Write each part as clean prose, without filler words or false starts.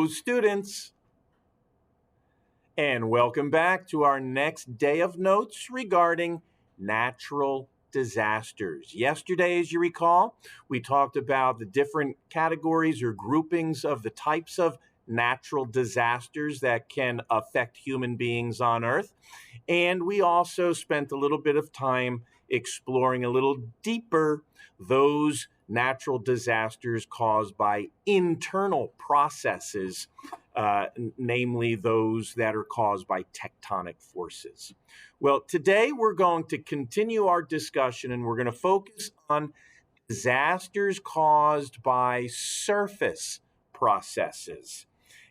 Hello, students, and welcome back to our next day of notes regarding natural disasters. Yesterday, as you recall, we talked about the different categories or groupings of the types of natural disasters that can affect human beings on Earth. And we also spent a little bit of time exploring a little deeper those natural disasters caused by internal processes, namely those that are caused by tectonic forces. Well, today we're going to continue our discussion and we're going to focus on disasters caused by surface processes.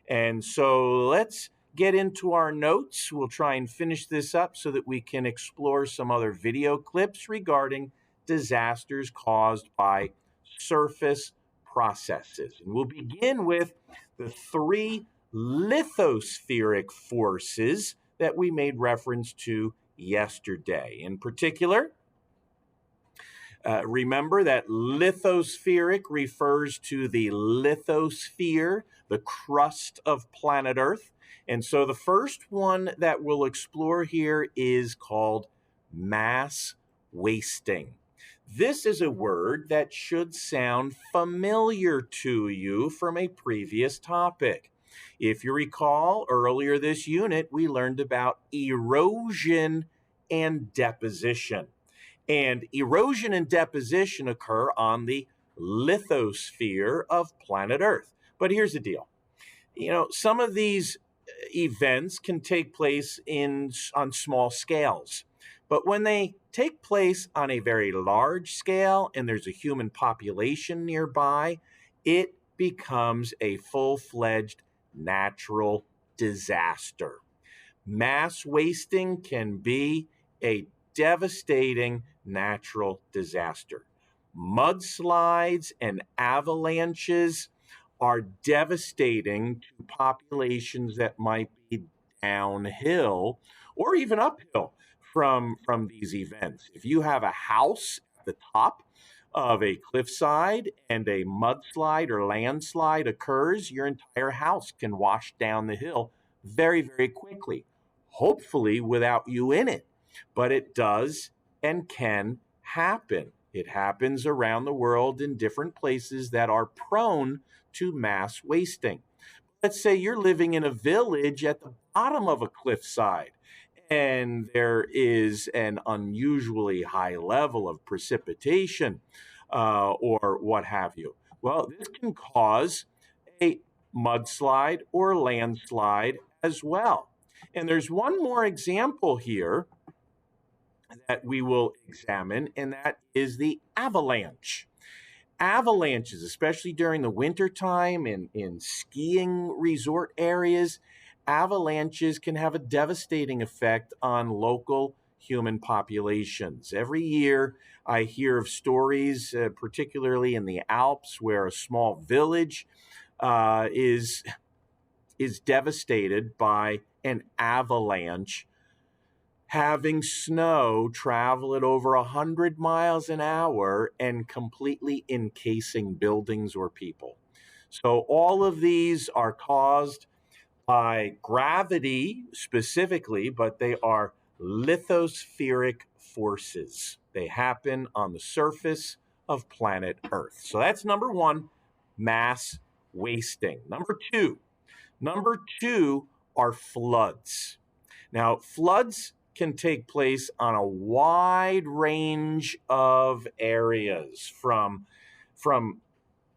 And so let's get into our notes. We'll try and finish this up so that we can explore some other video clips regarding disasters caused by surface processes. And we'll begin with the three lithospheric forces that we made reference to yesterday. In particular, remember that lithospheric refers to the lithosphere, the crust of planet Earth. And so the first one that we'll explore here is called mass wasting. This is a word that should sound familiar to you from a previous topic. If you recall, earlier this unit, we learned about erosion and deposition. And erosion and deposition occur on the lithosphere of planet Earth. But here's the deal. Some of these events can take place on small scales. But when they take place on a very large scale and there's a human population nearby, it becomes a full-fledged natural disaster. Mass wasting can be a devastating natural disaster. Mudslides and avalanches are devastating to populations that might be downhill or even uphill from these events. If you have a house at the top of a cliffside and a mudslide or landslide occurs, your entire house can wash down the hill very, very quickly, hopefully without you in it. But it does and can happen. It happens around the world in different places that are prone to mass wasting. Let's say you're living in a village at the bottom of a cliffside and there is an unusually high level of precipitation or what have you. Well, this can cause a mudslide or landslide as well. And there's one more example here that we will examine, and that is the avalanche. Avalanches, especially during the wintertime in skiing resort areas, avalanches can have a devastating effect on local human populations. Every year, I hear of stories, particularly in the Alps, where a small village is devastated by an avalanche, having snow travel at over 100 miles an hour and completely encasing buildings or people. So all of these are caused by gravity specifically, but they are lithospheric forces. They happen on the surface of planet Earth. So that's number one, mass wasting. Number two are floods. Now, floods can take place on a wide range of areas, from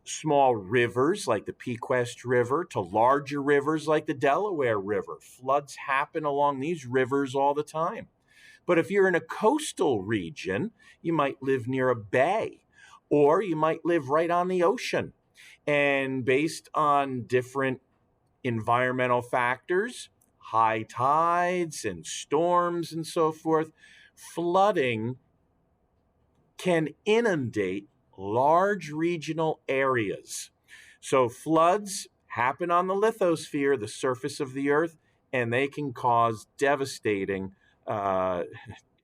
small rivers like the Pequest River to larger rivers like the Delaware River. Floods happen along these rivers all the time. But if you're in a coastal region, you might live near a bay or you might live right on the ocean. And based on different environmental factors, high tides and storms and so forth, flooding can inundate large regional areas. So floods happen on the lithosphere, the surface of the Earth, and they can cause devastating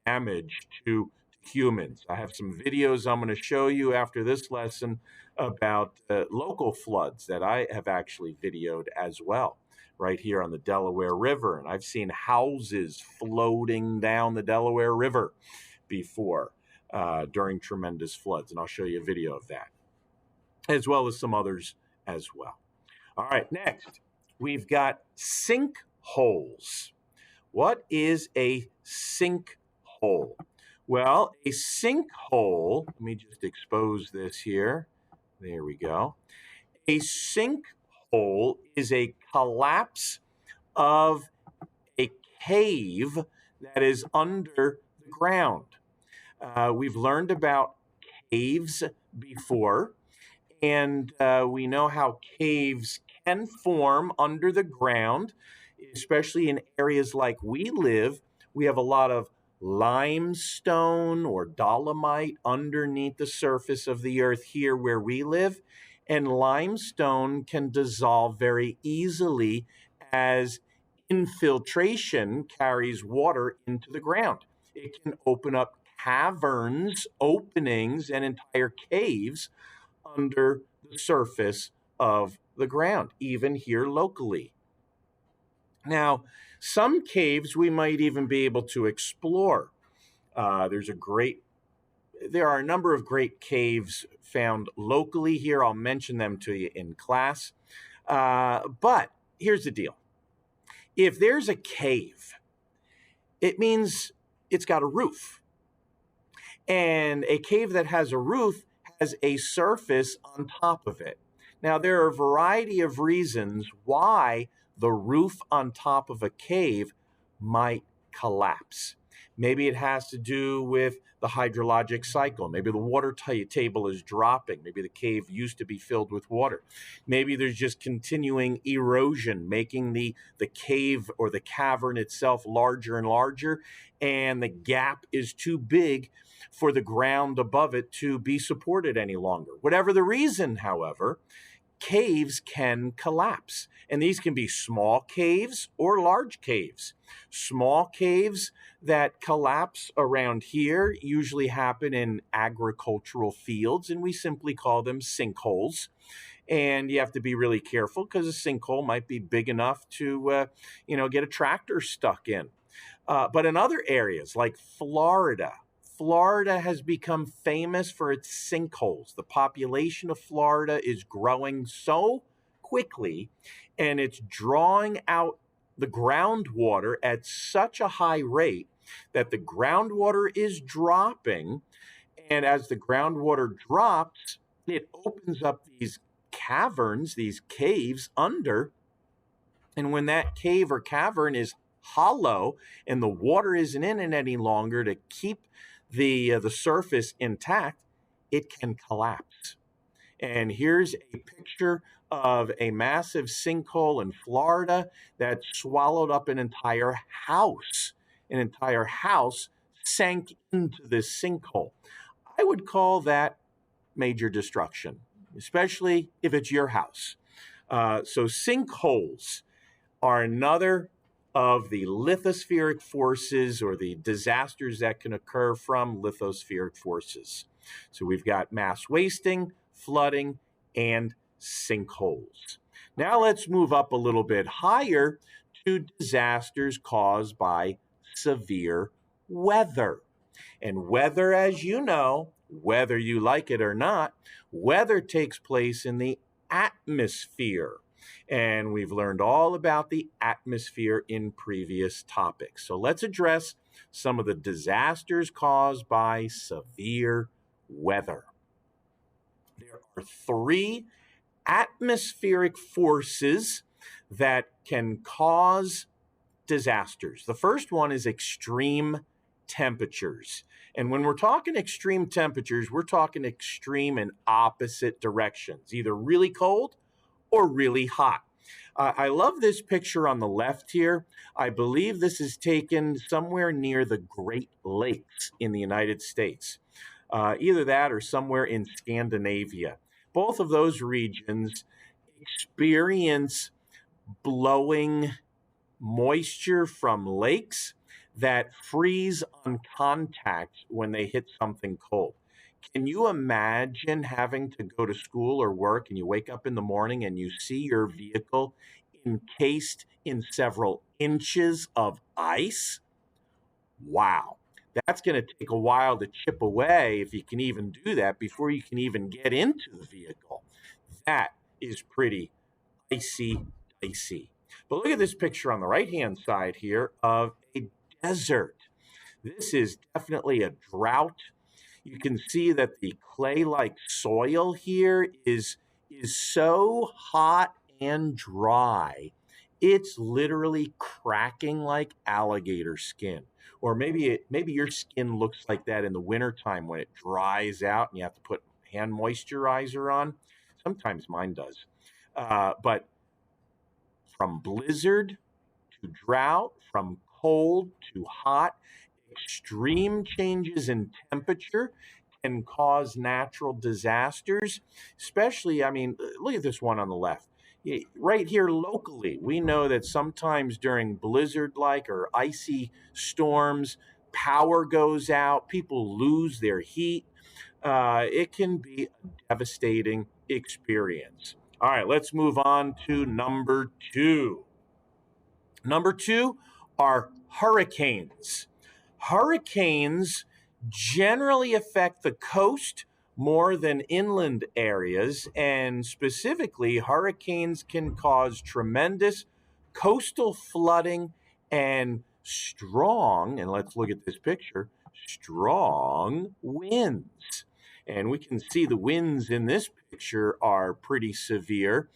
damage to humans. I have some videos I'm going to show you after this lesson about local floods that I have actually videoed as well, right here on the Delaware River. And I've seen houses floating down the Delaware River before during tremendous floods. And I'll show you a video of that, as well as some others as well. All right, next, we've got sinkholes. What is a sinkhole? Well, a sinkhole, let me just expose this here. There we go. A sinkhole is a collapse of a cave that is under the ground. We've learned about caves before, and we know how caves can form under the ground, especially in areas like we live. We have a lot of limestone or dolomite underneath the surface of the earth here where we live. And limestone can dissolve very easily as infiltration carries water into the ground. It can open up caverns, openings, and entire caves under the surface of the ground, even here locally. Now, some caves we might even be able to explore. There are a number of great caves found locally here. I'll mention them to you in class. But here's the deal. If there's a cave, it means it's got a roof. And a cave that has a roof has a surface on top of it. Now, there are a variety of reasons why the roof on top of a cave might collapse. Maybe it has to do with the hydrologic cycle. Maybe the water table is dropping. Maybe the cave used to be filled with water. Maybe there's just continuing erosion, making the cave or the cavern itself larger and larger, and the gap is too big for the ground above it to be supported any longer. Whatever the reason, however, caves can collapse. And these can be small caves or large caves. Small caves that collapse around here usually happen in agricultural fields, and we simply call them sinkholes. And you have to be really careful because a sinkhole might be big enough to, get a tractor stuck in. But in other areas like Florida, Florida has become famous for its sinkholes. The population of Florida is growing so quickly, and it's drawing out the groundwater at such a high rate that the groundwater is dropping. And as the groundwater drops, it opens up these caverns, these caves under. And when that cave or cavern is hollow and the water isn't in it any longer to keep the surface intact, it can collapse. And here's a picture of a massive sinkhole in Florida that swallowed up an entire house. An entire house sank into this sinkhole. I would call that major destruction, especially if it's your house. So sinkholes are another of the lithospheric forces or the disasters that can occur from lithospheric forces. So we've got mass wasting, flooding, and sinkholes. Now let's move up a little bit higher to disasters caused by severe weather. And weather, as you know, whether you like it or not, weather takes place in the atmosphere. And we've learned all about the atmosphere in previous topics. So let's address some of the disasters caused by severe weather. There are three atmospheric forces that can cause disasters. The first one is extreme temperatures. And when we're talking extreme temperatures, we're talking extreme in opposite directions, either really cold or really hot. I love this picture on the left here. I believe this is taken somewhere near the Great Lakes in the United States. Either that or somewhere in Scandinavia. Both of those regions experience blowing moisture from lakes that freeze on contact when they hit something cold. Can you imagine having to go to school or work and you wake up in the morning and you see your vehicle encased in several inches of ice? Wow. That's going to take a while to chip away if you can even do that before you can even get into the vehicle. That is pretty icy, icy. But look at this picture on the right hand side here of a desert. This is definitely a drought. You can see that the clay-like soil here is so hot and dry. It's literally cracking like alligator skin. Or maybe your skin looks like that in the wintertime when it dries out and you have to put hand moisturizer on. Sometimes mine does. But from blizzard to drought, from cold to hot, extreme changes in temperature can cause natural disasters, especially, I mean, look at this one on the left. Right here locally, we know that sometimes during blizzard like or icy storms, power goes out, people lose their heat. It can be a devastating experience. All right, let's move on to number two. Number two are hurricanes. Hurricanes generally affect the coast more than inland areas, and specifically, hurricanes can cause tremendous coastal flooding and strong, and let's look at this picture, strong winds. And we can see the winds in this picture are pretty severe.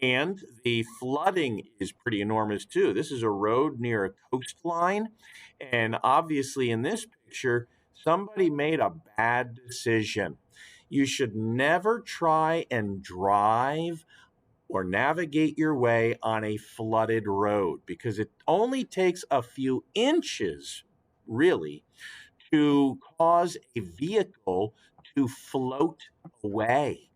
And the flooding is pretty enormous too. This is a road near a coastline. And obviously, in this picture, somebody made a bad decision. You should never try and drive or navigate your way on a flooded road because it only takes a few inches, really, to cause a vehicle to float away.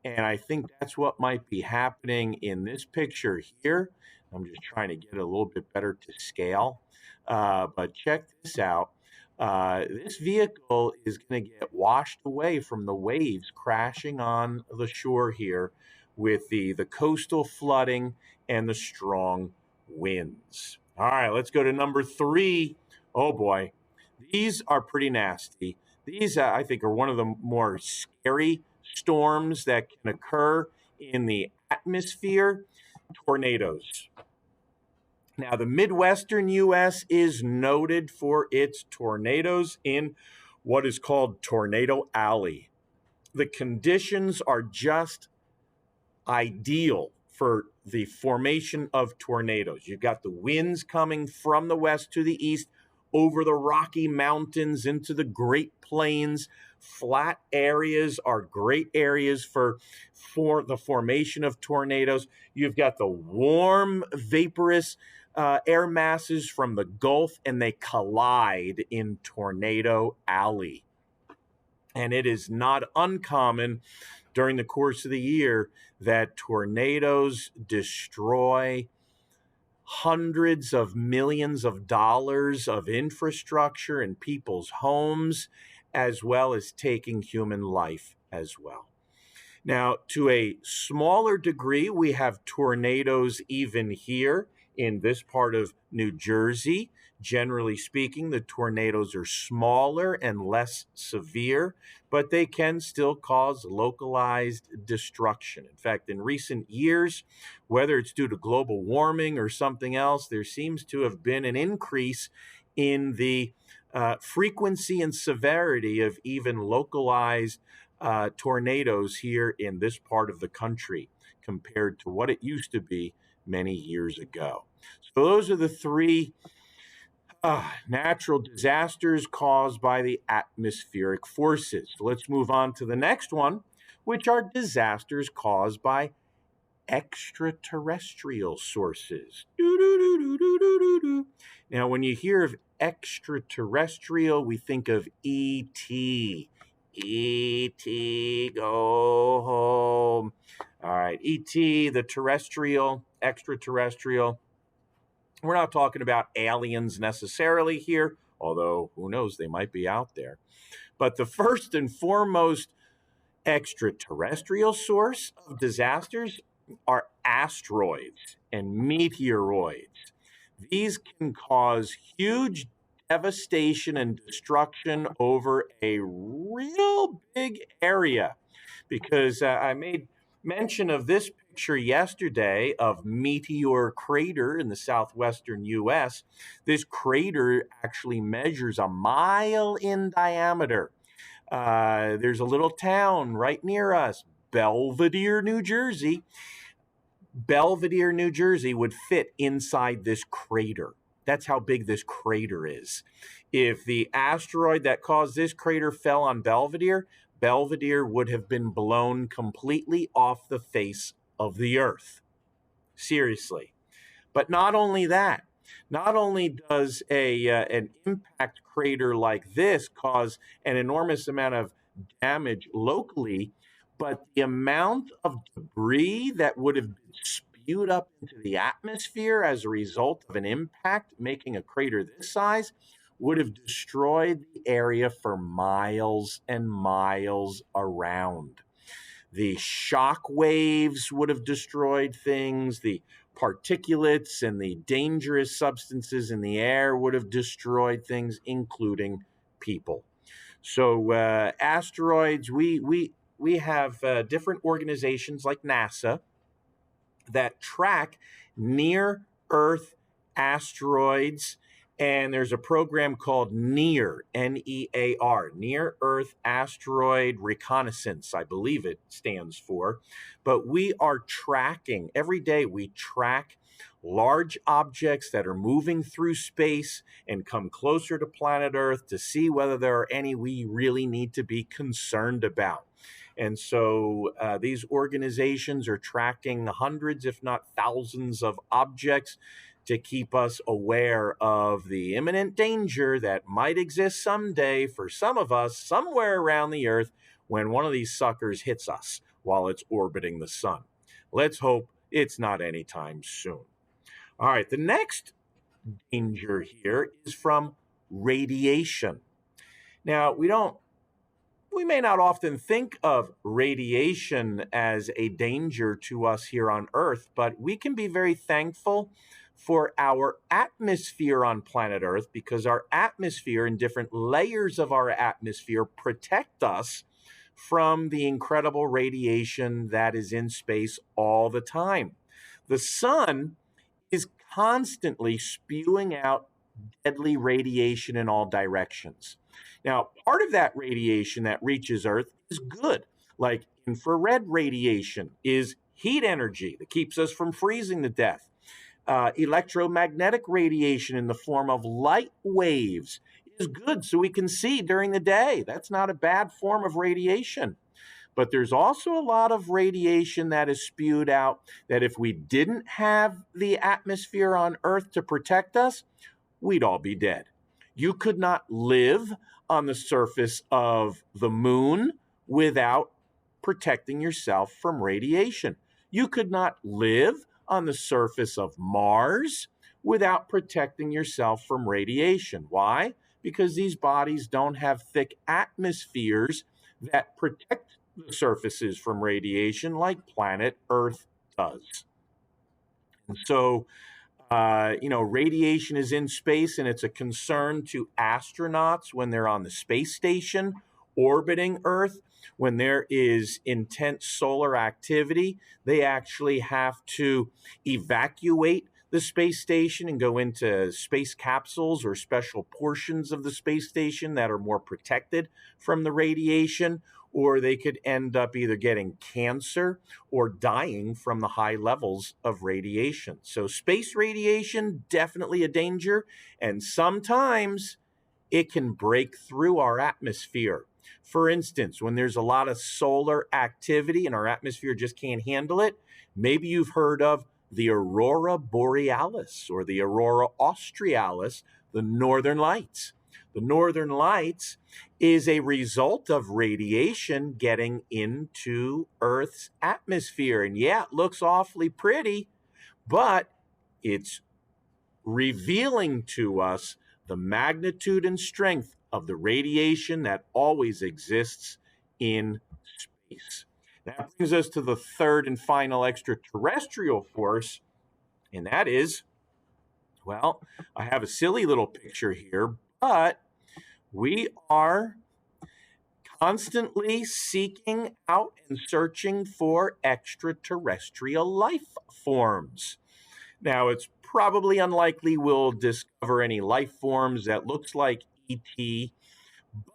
And I think that's what might be happening in this picture here. I'm just trying to get it a little bit better to scale. But check this out. This vehicle is going to get washed away from the waves crashing on the shore here with the coastal flooding and the strong winds. All right, let's go to number three. Oh boy, these are pretty nasty. These, I think, are one of the more scary storms that can occur in the atmosphere, tornadoes. Now, the Midwestern U.S. is noted for its tornadoes in what is called Tornado Alley. The conditions are just ideal for the formation of tornadoes. You've got the winds coming from the west to the east over the Rocky Mountains into the Great Plains. Flat areas are great areas for the formation of tornadoes. You've got the warm, vaporous air masses from the Gulf, and they collide in Tornado Alley. And it is not uncommon during the course of the year that tornadoes destroy hundreds of millions of dollars of infrastructure in people's homes, as well as taking human life as well. Now, to a smaller degree, we have tornadoes even here in this part of New Jersey. Generally speaking, the tornadoes are smaller and less severe, but they can still cause localized destruction. In fact, in recent years, whether it's due to global warming or something else, there seems to have been an increase in the frequency and severity of even localized tornadoes here in this part of the country compared to what it used to be many years ago. So those are the three natural disasters caused by the atmospheric forces. So let's move on to the next one, which are disasters caused by extraterrestrial sources. Now, when you hear of extraterrestrial, we think of E.T. E.T. go home. All right, E.T., the terrestrial, extraterrestrial. We're not talking about aliens necessarily here, although who knows, they might be out there. But the first and foremost extraterrestrial source of disasters are asteroids and meteoroids. These can cause huge devastation and destruction over a real big area because I made mention of this picture yesterday of Meteor Crater in the southwestern US. This crater actually measures a mile in diameter. There's a little town right near us, Belvedere, New Jersey. Belvedere, New Jersey would fit inside this crater. That's how big this crater is. If the asteroid that caused this crater fell on Belvedere, Belvedere would have been blown completely off the face of the earth. Seriously. But not only that, not only does an impact crater like this cause an enormous amount of damage locally, but the amount of debris that would have been spewed up into the atmosphere as a result of an impact making a crater this size would have destroyed the area for miles and miles around. The shock waves would have destroyed things. The particulates and the dangerous substances in the air would have destroyed things, including people. So asteroids, we have different organizations like NASA that track near Earth asteroids. And there's a program called NEAR, NEAR, Near Earth Asteroid Reconnaissance, I believe it stands for. But we are tracking, every day we track large objects that are moving through space and come closer to planet Earth to see whether there are any we really need to be concerned about. And so these organizations are tracking hundreds, if not thousands, of objects to keep us aware of the imminent danger that might exist someday for some of us somewhere around the Earth when one of these suckers hits us while it's orbiting the sun. Let's hope it's not anytime soon. All right, the next danger here is from radiation. Now, we may not often think of radiation as a danger to us here on Earth, but we can be very thankful for our atmosphere on planet Earth because our atmosphere and different layers of our atmosphere protect us from the incredible radiation that is in space all the time. The sun is constantly spewing out deadly radiation in all directions. Now, part of that radiation that reaches Earth is good, like infrared radiation is heat energy that keeps us from freezing to death. Electromagnetic radiation in the form of light waves is good so we can see during the day. That's not a bad form of radiation. But there's also a lot of radiation that is spewed out that if we didn't have the atmosphere on Earth to protect us, we'd all be dead. You could not live on the surface of the moon without protecting yourself from radiation. You could not live on the surface of Mars without protecting yourself from radiation. Why? Because these bodies don't have thick atmospheres that protect the surfaces from radiation like planet Earth does. And so radiation is in space and it's a concern to astronauts when they're on the space station orbiting Earth. When there is intense solar activity, they actually have to evacuate the space station and go into space capsules or special portions of the space station that are more protected from the radiation, or they could end up either getting cancer or dying from the high levels of radiation. So space radiation, definitely a danger, and sometimes it can break through our atmosphere. For instance, when there's a lot of solar activity and our atmosphere just can't handle it, maybe you've heard of the aurora borealis or the aurora australis, the northern lights. The northern lights is a result of radiation getting into Earth's atmosphere. And yeah, it looks awfully pretty, but it's revealing to us the magnitude and strength of the radiation that always exists in space. That brings us to the third and final extraterrestrial force, and that is, well, I have a silly little picture here, but we are constantly seeking out and searching for extraterrestrial life forms. Now, it's probably unlikely we'll discover any life forms that looks like ET,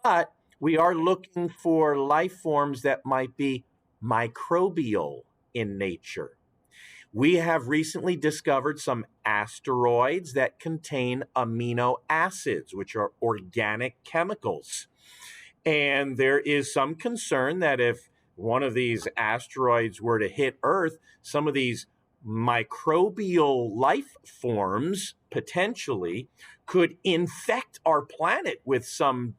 but we are looking for life forms that might be microbial in nature. We have recently discovered some asteroids that contain amino acids, which are organic chemicals. And there is some concern that if one of these asteroids were to hit Earth, some of these microbial life forms potentially could infect our planet with some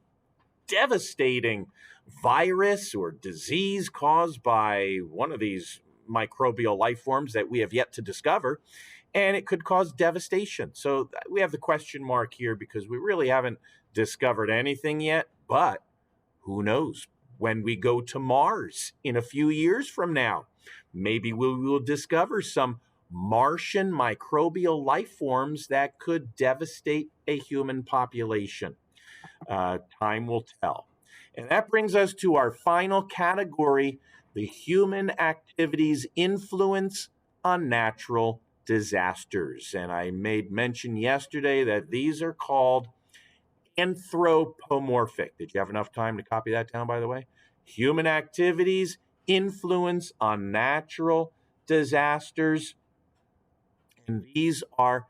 devastating virus or disease caused by one of these microbial life forms that we have yet to discover, and it could cause devastation. So we have the question mark here because we really haven't discovered anything yet, but who knows? When we go to Mars in a few years from now, maybe we will discover some Martian microbial life forms that could devastate a human population. Time will tell. And that brings us to our final category, the human activities influence on natural disasters. And I made mention yesterday that these are called anthropomorphic. Did you have enough time to copy that down, by the way? Human activities influence on natural disasters. And these are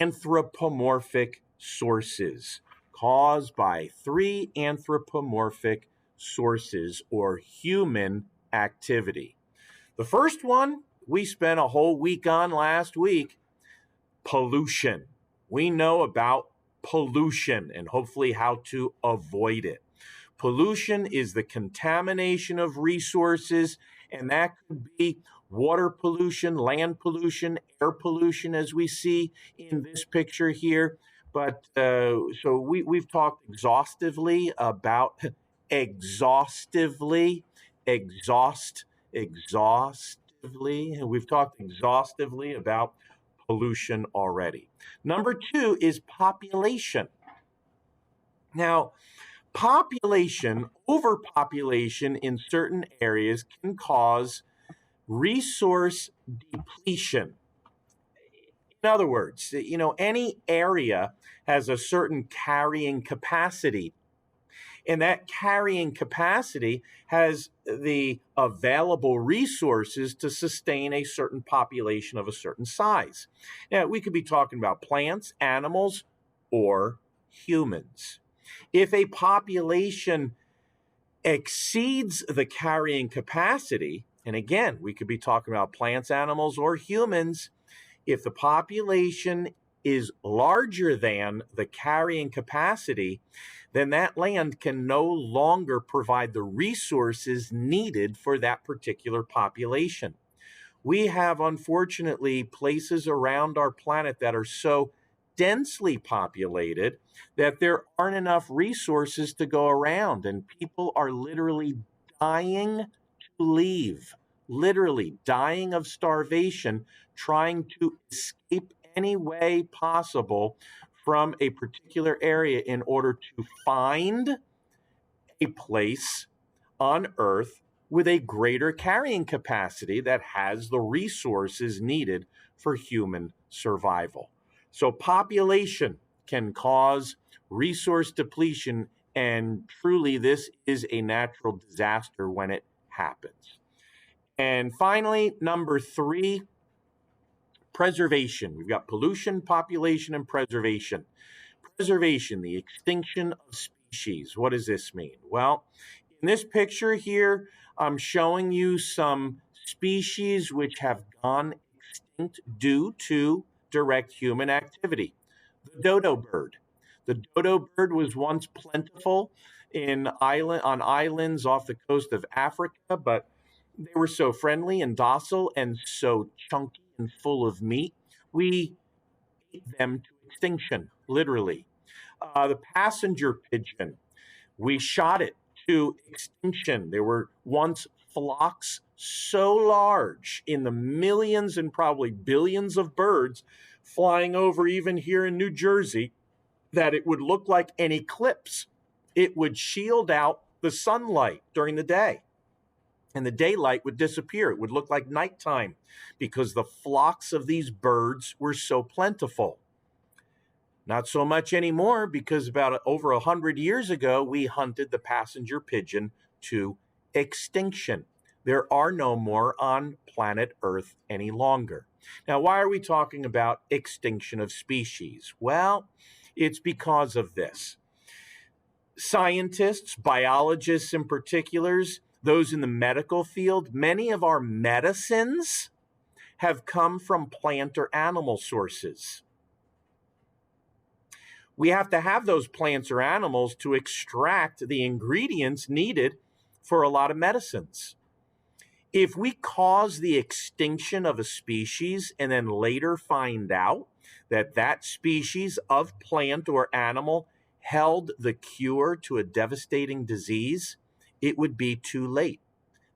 anthropomorphic sources caused by three anthropomorphic sources or human activity. The first one we spent a whole week on last week, pollution. We know about pollution and hopefully how to avoid it. Pollution is the contamination of resources, and that could be water pollution, land pollution, air pollution, as we see in this picture here. But so we've talked exhaustively about exhaustively, exhaustively. We've talked exhaustively about pollution already. Number two is population. Now, overpopulation in certain areas can cause resource depletion. In other words, any area has a certain carrying capacity, and that carrying capacity has the available resources to sustain a certain population of a certain size. Now, we could be talking about plants, animals, or humans. If a population exceeds the carrying capacity, and again, we could be talking about plants, animals, or humans, if the population is larger than the carrying capacity, then that land can no longer provide the resources needed for that particular population. We have, unfortunately, places around our planet that are so densely populated that there aren't enough resources to go around, and people are literally dying to leave, literally dying of starvation, trying to escape any way possible from a particular area in order to find a place on Earth with a greater carrying capacity that has the resources needed for human survival. So population can cause resource depletion, and truly this is a natural disaster when it happens. And finally, number three, preservation. We've got pollution, population, and preservation. Preservation, the extinction of species. What does this mean? Well, in this picture here, I'm showing you some species which have gone extinct due to direct human activity. The dodo bird. The dodo bird was once plentiful on islands off the coast of Africa, but they were so friendly and docile and so chunky and full of meat. We ate them to extinction, literally. The passenger pigeon, we shot it to extinction. There were once flocks so large in the millions and probably billions of birds flying over, even here in New Jersey, that it would look like an eclipse. It would shield out the sunlight during the day, and the daylight would disappear. It would look like nighttime because the flocks of these birds were so plentiful. Not so much anymore, because about over 100 years ago, we hunted the passenger pigeon to extinction. There are no more on planet Earth any longer. Now, why are we talking about extinction of species? Well, it's because of this. Scientists, biologists in particulars, those in the medical field, many of our medicines have come from plant or animal sources. We have to have those plants or animals to extract the ingredients needed for a lot of medicines. If we cause the extinction of a species and then later find out that that species of plant or animal held the cure to a devastating disease, it would be too late.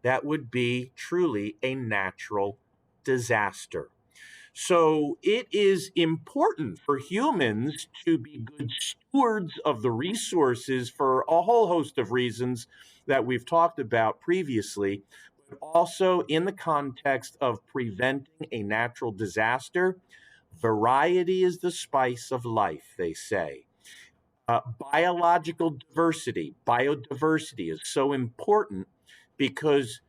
That would be truly a natural disaster. So it is important for humans to be good stewards of the resources for a whole host of reasons that we've talked about previously, but also in the context of preventing a natural disaster. Variety is the spice of life, they say. Biological diversity, biodiversity is so important because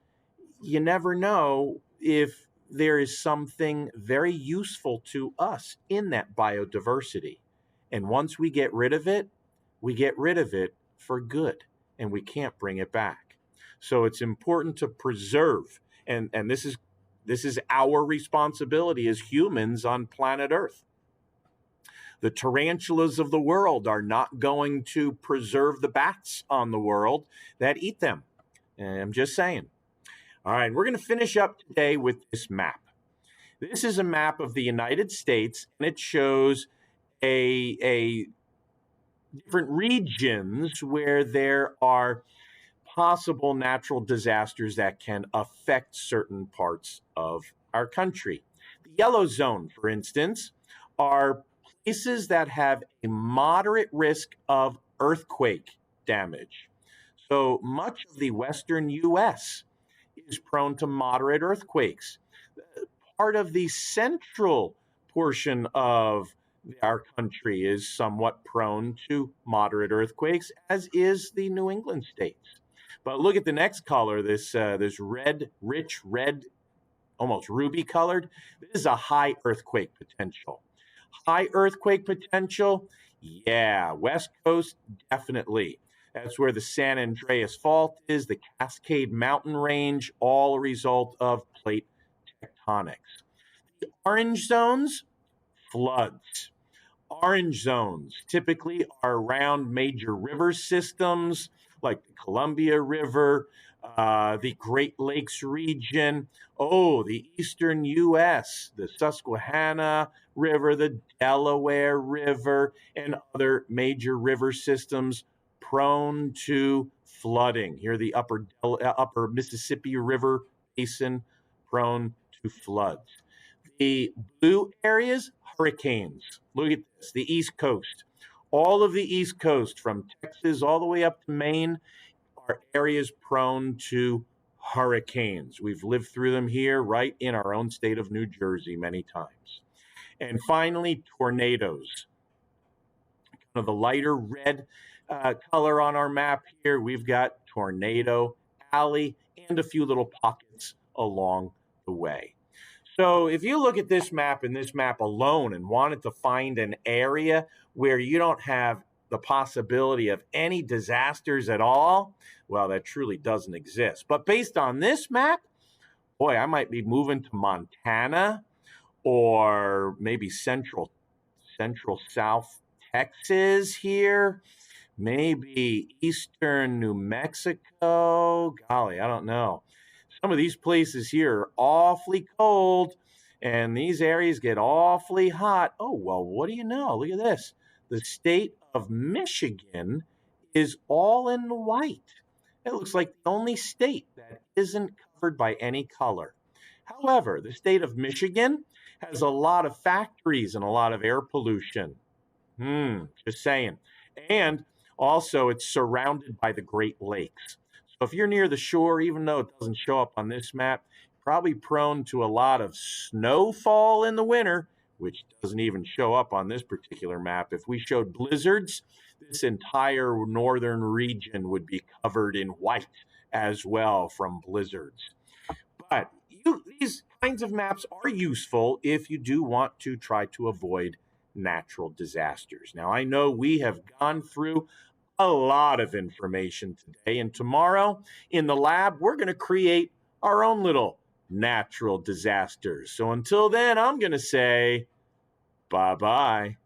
you never know if there is something very useful to us in that biodiversity. And once we get rid of it, we get rid of it for good, and we can't bring it back. So it's important to preserve, and this is our responsibility as humans on planet Earth. The tarantulas of the world are not going to preserve the bats on the world that eat them. And I'm just saying. All right, we're going to finish up today with this map. This is a map of the United States, and it shows a different regions where there are possible natural disasters that can affect certain parts of our country. The yellow zone, for instance, are places that have a moderate risk of earthquake damage. So much of the western U.S. is prone to moderate earthquakes. Part of the central portion of our country is somewhat prone to moderate earthquakes, as is the New England states. But look at the next color, this red, rich red, almost ruby colored. This is a high earthquake potential. High earthquake potential, yeah, West Coast, definitely. That's where the San Andreas Fault is, the Cascade Mountain Range, all a result of plate tectonics. The orange zones, floods. Orange zones typically are around major river systems like the Columbia River, the Great Lakes region, the eastern U.S., the Susquehanna River, the Delaware River, and other major river systems prone to flooding. Here, the upper Mississippi River basin prone to floods. The blue areas, hurricanes. Look at this, the East Coast. All of the East Coast, from Texas all the way up to Maine, are areas prone to hurricanes. We've lived through them here right in our own state of New Jersey many times. And finally, tornadoes. Kind of the lighter red color on our map here, we've got Tornado Alley and a few little pockets along the way. So if you look at this map and this map alone and wanted to find an area where you don't have the possibility of any disasters at all, well, that truly doesn't exist. But based on this map, boy, I might be moving to Montana or maybe central South Texas here, maybe eastern New Mexico. Golly, I don't know. Some of these places here are awfully cold, And these areas get awfully hot. Oh, well, what do you know? Look at this. The state of Michigan is all in white. It looks like the only state that isn't covered by any color. However, the state of Michigan has a lot of factories and a lot of air pollution. Just saying. And also, it's surrounded by the Great Lakes. So if you're near the shore, even though it doesn't show up on this map, probably prone to a lot of snowfall in the winter, which doesn't even show up on this particular map. If we showed blizzards, this entire northern region would be covered in white as well from blizzards. But these kinds of maps are useful if you do want to try to avoid natural disasters. Now, I know we have gone through a lot of information today, and tomorrow in the lab, we're going to create our own little natural disasters. So until then, I'm going to say bye bye.